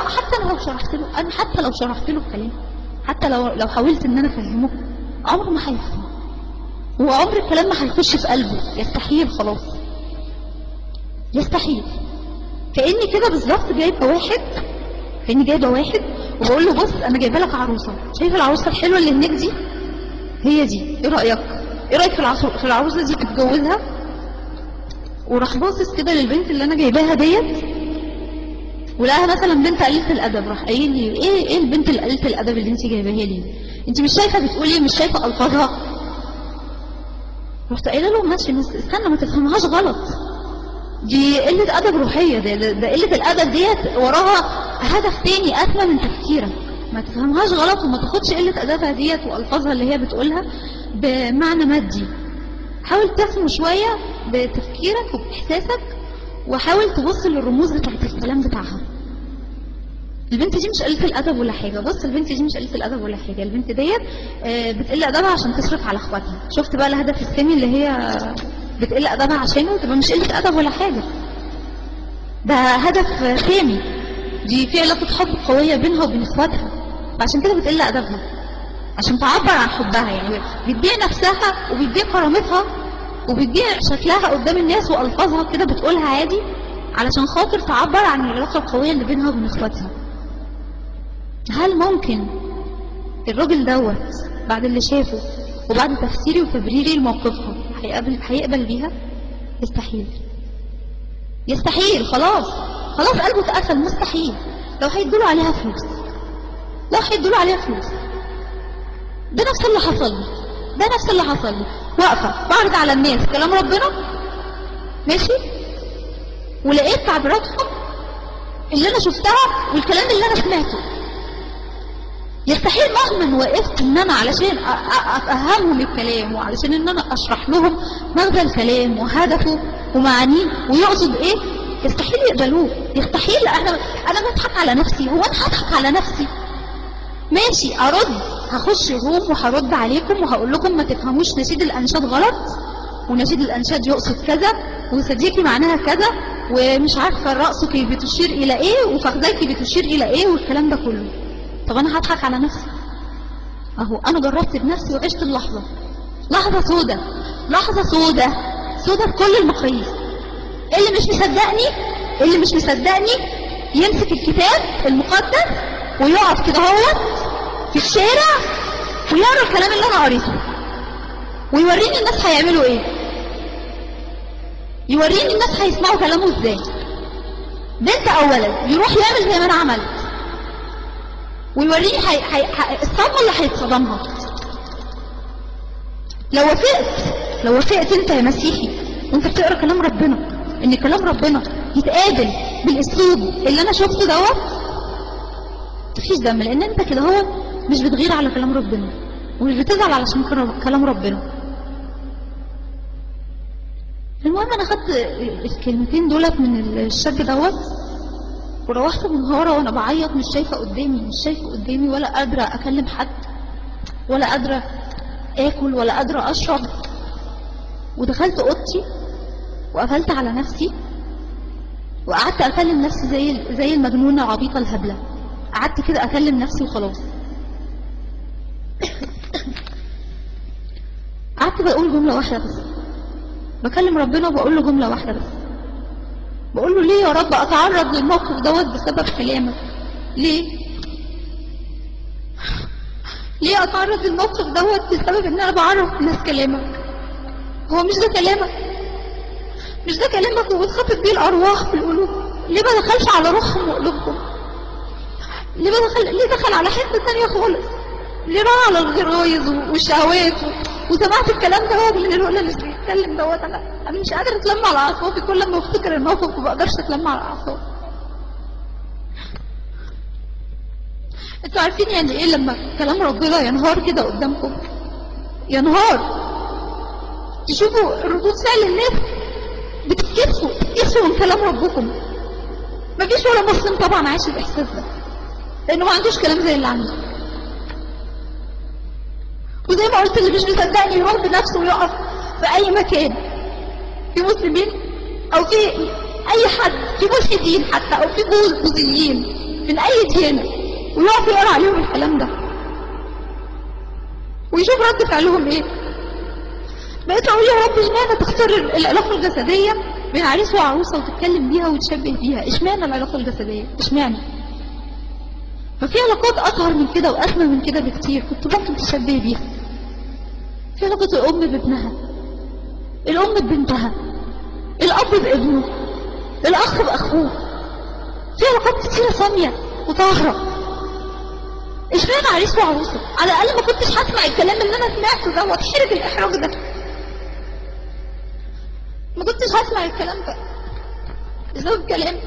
حتى انا لو شرحت له الكلام، حتى لو حاولت ان انا افهمه، عمره ما هيفهم، وعمر الكلام ما هيخش في قلبه. يستحيل، خلاص يستحيل. كأني كده بالظبط جايبه واحد وبقول له بص انا جايبه لك عروسه، شايف العروسه الحلوه اللي هناك دي؟ هي دي، ايه رايك في العروسه دي تتجوزها؟ وراح باصص كده للبنت اللي انا جايباها ديت، ولقاها مثلا بنت قليله الادب، راح قايل لي ايه البنت اللي قليله الادب اللي انت جايباها لي؟ انت مش شايفه بتقولي، مش شايفه الفاظها؟ رحت قايله له ماشي استنى، ما تفهمهاش غلط، دي قله ادب روحيه، ده قله الادب ديت وراها هدف تاني اسمى من تفكيرك. ما تفهمهاش غلط، وما تاخدش قله ادبها ديت والفاظها اللي هي بتقولها بمعنى مادي. حاول تفهم شويه بتفكيرك وباحساسك، وحاول تبص للرموز بتاعت الكلام بتاعها. البنت دي مش قلة الادب ولا حاجه، بص البنت دي مش قلة الادب ولا حاجه، البنت ديت بتقل ادبها عشان تصرف على اخواتها. شفت بقى الهدف السامي اللي هي بتقل ادبها عشانه؟ تبقى مش قلة ادب ولا حاجه، ده هدف سامي، دي في علاقه حب قويه بينها وبين اخواتها، فعشان كده بتقل ادبها عشان تعبر عن حبها. يعني بتبيع نفسها وبتبيع كرامتها وبتبيع شكلها قدام الناس والفاظها كده بتقولها عادي علشان خاطر تعبر عن العلاقه القويه اللي بينها وبين اخواتها. هل ممكن الراجل دوت بعد اللي شافه وبعد تفسيري وتبريري لموقفها هيقبل بيها؟ يستحيل. خلاص قلبه اتقفل، مستحيل. لو هيدوله عليها فلوس، ده نفس اللي حصل لي. واقفه بعرض على الناس كلام ربنا ماشي، ولقيت تعبيراتهم اللي انا شفتها والكلام اللي انا سمعته. يستحيل مهما وقفت ان انا علشان افهمهم الكلام، وعلشان ان انا اشرح لهم مغزى الكلام وهدفه ومعانيه ويقصد ايه، يستحيل يقبلوه. يستحيل. انا بضحك على نفسي. هو انا هضحك على نفسي؟ ماشي، هخش روم وهرد عليكم وهقول لكم ما تفهموش نشيد الانشاد غلط، ونشيد الانشاد يقصد كذا، وصديقي معناها كذا، ومش عارفه رأسك بتشير الى ايه، وفخذيك بتشير الى ايه، والكلام ده كله. طب انا هضحك على نفسي؟ اهو انا جربت بنفسي وعشت اللحظه، لحظه سودة بكل المقاييس. اللي مش مصدقني يمسك الكتاب المقدس ويقف كده هو في الشارع ويقرا الكلام اللي انا قريته، ويوريني الناس هيعملوا ايه، يوريني الناس هيسمعوا كلامه ازاي. بنت اولا يروح يعمل زي ما انا عملت، ويوريني الصدمه اللي هيتصدمها. لو وافقت انت يا مسيحي وانت بتقرا كلام ربنا ان كلام ربنا يتقابل بالاسلوب اللي انا شفته دوت، مفيش دم، لان انت كده هو مش بتغير على كلام ربنا ومش بتزعل علشان كلام ربنا. المهم انا خدت الكلمتين دولت من الشاب دوت وروحت منهارة وانا بعيط، مش شايفة قدامي ولا قادرة اكلم حد ولا قادرة اكل ولا قادرة اشرب. ودخلت اوضتي وقفلت على نفسي وقعدت اكلم نفسي زي المجنونة العبيطة الهبلة. قعدت كده اكلم نفسي وخلاص. قعدت بقول جملة واحدة بس، بكلم ربنا وبقول له جملة واحدة بس، بقول له ليه يا رب اتعرض للموقف دوت بسبب كلامك؟ ليه اتعرض للموقف دوت بسبب ان انا بعرف الناس كلامك؟ هو مش ده كلامك وبتخاطب بيه الارواح في القلوب؟ ليه ما دخلش على روحهم وقلوبهم؟ ليه دخل على حته ثانيه خالص؟ ليه راح على الغرايز والشهوات وسمعت الكلام دوت من الولد اللي بيتكلم دوت؟ انا مش قادره اتلم على اعصابي، كل ما افتكر الموقف ما بقدرش اتلم على اعصابي. انتوا عارفين يعني ايه لما كلام ربنا ينهار كده قدامكم؟ ينهار تشوفوا ردود فعل الناس بتتكسفوا من كلام ربكم. مفيش ولا مسلم طبعا عايش الاحساس ده لانه ما عندوش كلام زي اللي عندي. وزي ما قلت اللي مش مصدقني يروح بنفسه ويقف في اي مكان، في مسلمين او في اي حد، في ملحدين حتى او في بوذيين، من اي ديانة، ويقف يقرا عليهم الكلام ده ويشوف رد فعلهم ايه. بقيت اقول يا رب اشمعنى تختار العلاقة الجسدية بين عريس وعروسة وتتكلم بيها وتشبه بيها؟ اشمعنى العلاقة الجسدية؟ اشمعنى؟ ففي علاقات اطهر من كده واثمن من كده بكتير كنت ممكن تشبه بيها. في علاقة الام بابنها، الام ببنتها، الاب بابنه، الاخ باخوه. في علاقات كتيرة سامية وطاهرة. اشمعنى عريس وعروسة؟ على الاقل ما كنتش هسمع الكلام اللي انا سمعته ده واتحرج الاحراج ده. ما كنتش هسمع الكلام ده بسبب كلام.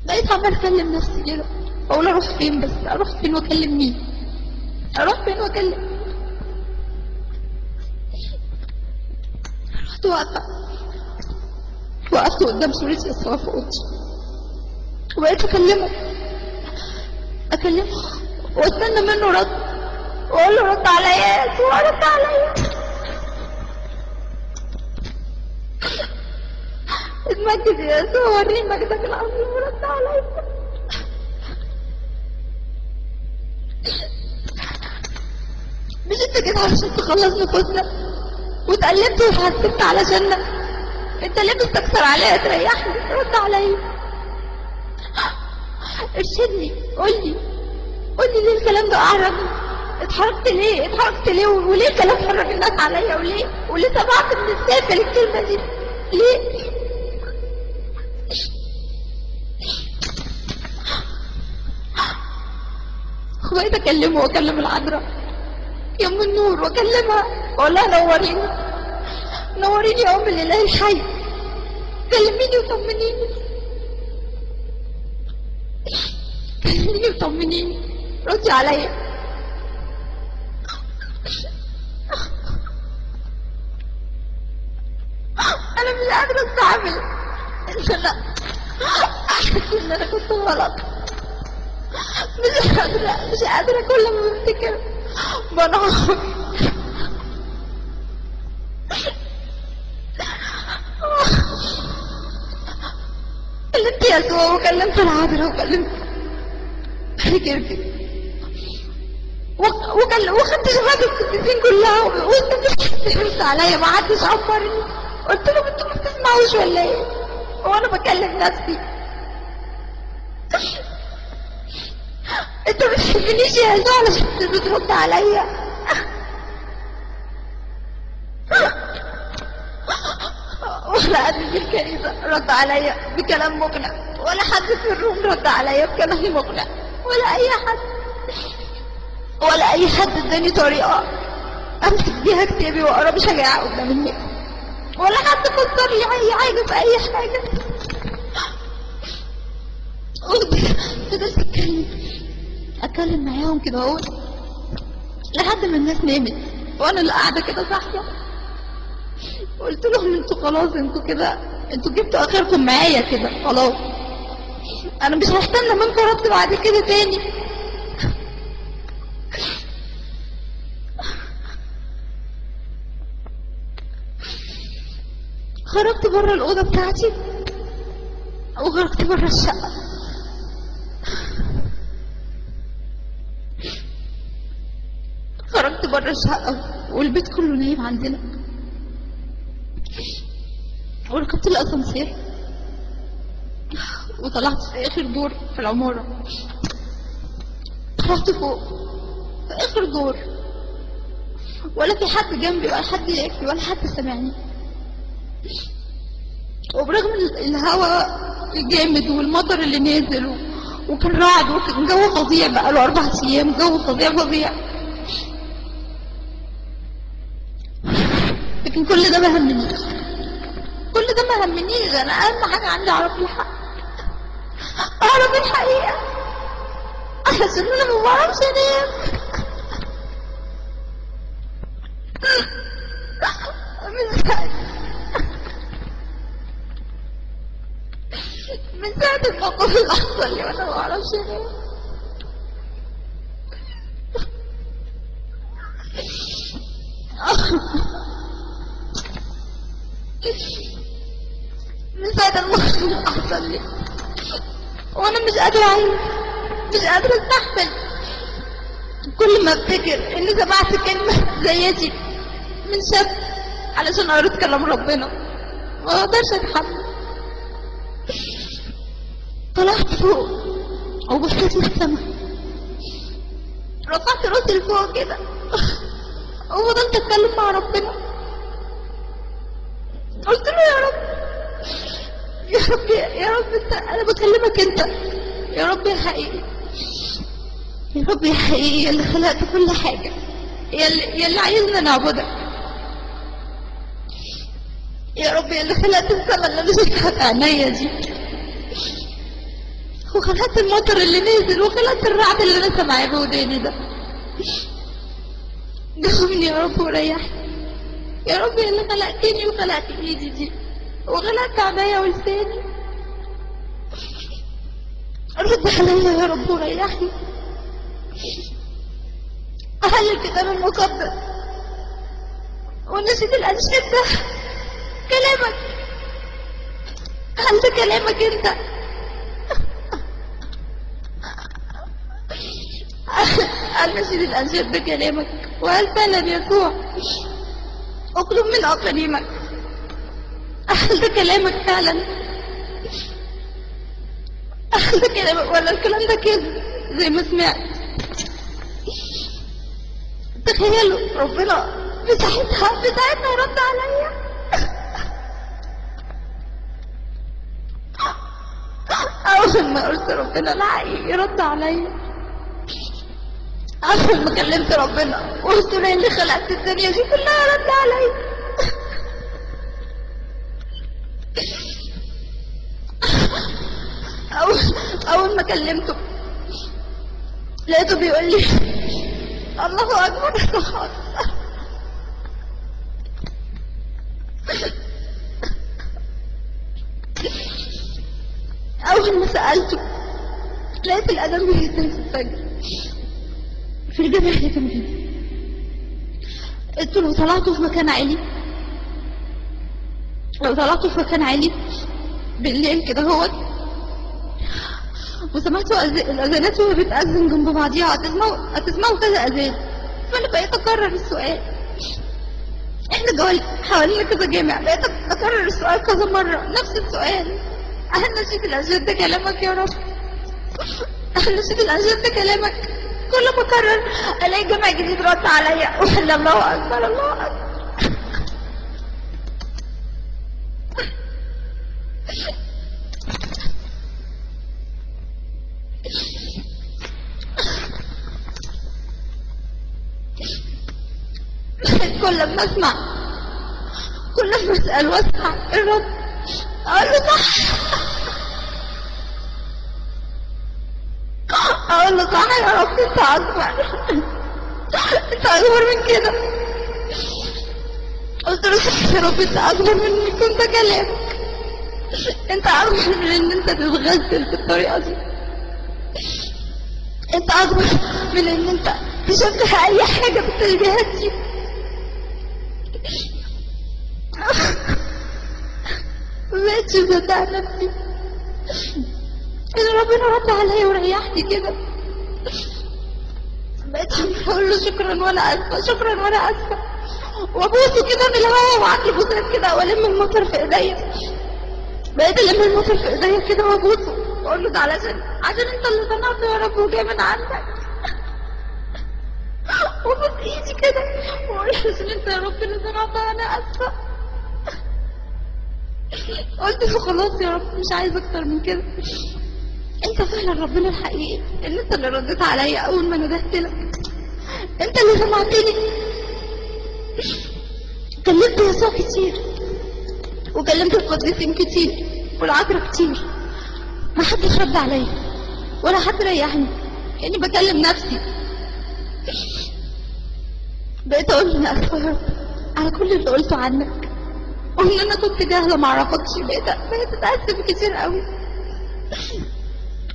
بقيت عمال اكلم نفسي كده اقول اروح فين، بس اروح فين واكلم مين؟ اروح فين واكلم؟ رحت وقفت قدام سورة يسوع في اوضتي وبقيت اكلمه واستنى منه رد واقول له رد عليا يا يسوع، رد عليا. اتمجد يا يسوع، وريني مجدك العظيم ورد عليا. مش انت كده عشان تخلص نفوسنا واتقلبت واتحسبت علشاننا؟ انت ليه بتكسر عليا تريحني؟ رد عليا، ارشدني، قولي ليه الكلام ده اعرفني؟ اتحركت ليه وليه الكلام حرك الناس عليا؟ وليه سمعت من السافل الكلمة دي؟ ليه؟ بقيت اكلمه واكلم العذراء يا ام النور واكلمها واقول لها نوريني يا ام الاله الحي، كلميني وطمنيني، ردي عليا. انا مش قادره استحمل ان انا كنت غلط. مش قادره كل ما بفتكر بنهار. كلمت يسوع وكلمت العذراء وكلمت كيركي وخدت شهادة القديسين كلها وانت بتحس عليا، ما حدش عبرني. قلت لهم انتوا ما بتسمعوش ولا ايه؟ وانا بكلم نفسي. انت ما بتحبنيش يا يسوع علشان بترد عليا. ولا حد في الكنيسة رد عليا بكلام مقنع، ولا حد في الروم رد عليا بكلام مقنع، ولا اي حد اداني طريقة امسك بيها كتابي واقرا بشجاعة قدام الناس، ولا حد فسر لي اي حاجة في اي حاجة. فضلت اتكلم معاهم كده اهو لحد ما الناس نامت وانا اللي قاعدة كده صاحية. قلت لهم انتوا خلاص، انتوا جبتوا اخركم معايا كده خلاص، انا مش هستنى منكم رد بعد كده تاني. خرجت بره الأوضة بتاعتي وخرجت بره الشقة. خرجت بره الشقة والبيت كله نايم عندنا، وركبت الأسانسير وطلعت في آخر دور في العمارة. طلعت فوق في آخر دور، ولا في حد جنبي ولا حد يقفي ولا حد سمعني. وبرغم الهواء الجامد والمطر اللي نازل وكان رعد وكان جو فظيع، بقاله 4 أيام جو فظيع، لكن كل ده ما همنيش. انا اهم حاجه عندي اعرف الحقيقه عشان انا ما بعرفش انام. من ساعة الموقف اللي حصل لي وانا ما بعرفش انام. من ساعة الموقف اللي حصل لي وانا مش قادرة اعيش، مش قادرة استحمل. كل ما افتكر اني سمعت كلمة زي دي من شاب علشان قريت كلام ربنا ما اقدرش اتحمل. طلعت فوق وبصيت للسما، رفعت راسي لفوق كده وفضلت اتكلم مع ربنا. قلت له يا رب، يا رب، يا رب انت، انا بكلمك انت يا رب يا حقيقي، يا رب يا حقيقي، يا اللي خلقت كل حاجة، يا اللي عايزنا نعبدك، يا رب يا اللي خلقت السما اللي انا شايفها بعينيا دي، وخلقت المطر اللي نزل، وخلقت الرعد اللي انا سامعاه بوداني ده. جاوبني يا رب وريحني يا رب يا اللي خلقتني وخلقت ايدي دي وخلقت عينيا ولساني. رد عليا يا رب وريحني. أهل الكتاب المقدس ونسيت الأنشاد ده، كلامك، هل ده كلامك انت؟ هل نسيت الأنشاد ده كلامك؟ وهل فعلا يسوع اطلب من أقاليمك؟ هل ده كلامك فعلا؟ هل ده كلامك ولا الكلام ده كذب زي ما سمعت؟ تخيلوا ربنا بساعتها يرد عليا. أول ما قلت ربنا الحقيقي يرد عليا، أول ما كلمت ربنا وقلت له اللي خلقت الدنيا دي كلها رد عليا. أول ما كلمته لقيته بيقول لي الله أكبر. أول ما سألته لقيت الأذان بيهتم في الفجر في الجامع اللي كان فيه. قلت له طلعتوا في مكان عالي، لو طلعتوا في مكان عالي بالليل كده هو وسمعتوا الأذانات وهي بتأذن جنب بعضيها هتسمعوا كذا أذان. فأنا بقيت أكرر السؤال، احنا حوالينا كذا جامع، بقيت أكرر السؤال كذا مرة، نفس السؤال. هل نسيت الأنشاد ده كلامك يا رب؟ هل نسيت الأنشاد ده كلامك؟ كل ما أكرر ألاقي جامع جديد رد عليا وقال الله أكبر الله أكبر. كل ما اسمع، كل ما اسال واسمع الرد اقول له صح، اقول له صح يا رب انت اكبر، انت اكبر من كده. قلت له صح يا رب انت اكبر من ان يكون ده كلامك، انت اكبر من ان انت تتغزل بالطريقه دي، انت اكبر من ان انت تشبه اي حاجه بالتشبيهات دي. مبقتش مصدقة نفسي ان ربنا رد عليا وريحني كده. بقيت اقول له شكرا وانا اسفه، شكرا وانا اسفه، وابوسه كده من الهوا وعقل بوسات كده، والم المطر في ايديا. بقيت الم المطر في ايديا كده وابوسه واقول له ده عشان انت اللي صنعته يا رب وجاي من عندك. وابوس ايدي كده واقول له عشان انت يا رب اللي صنعته انا اسفه. قلت له خلاص يا رب مش عايز اكتر من كده، انت فعلا ربنا الحقيقي، ان انت اللي رديت عليا اول ما ندهت لك، انت اللي سمعتني. كلمت يسوع كتير وكلمت القديسين كتير والعذراء كتير، ما حدش رد عليا ولا حد ريحني، كاني بكلم نفسي. بقيت اقول له انا اسفه يا رب على كل اللي قلته عنك، وان انا كنت جاهله ما اعرفكش. بقيت اتاسف كتير قوي.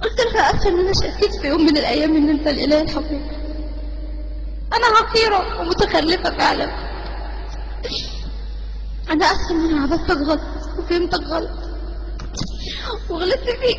قلت لها اسفه ان انا شكيت في يوم من الايام ان انت الاله الحقيقي، انا حقيره ومتخلفه فعلا، انا اسفه ان انا عبدتك غلط وفهمتك غلط وغلطت فيك.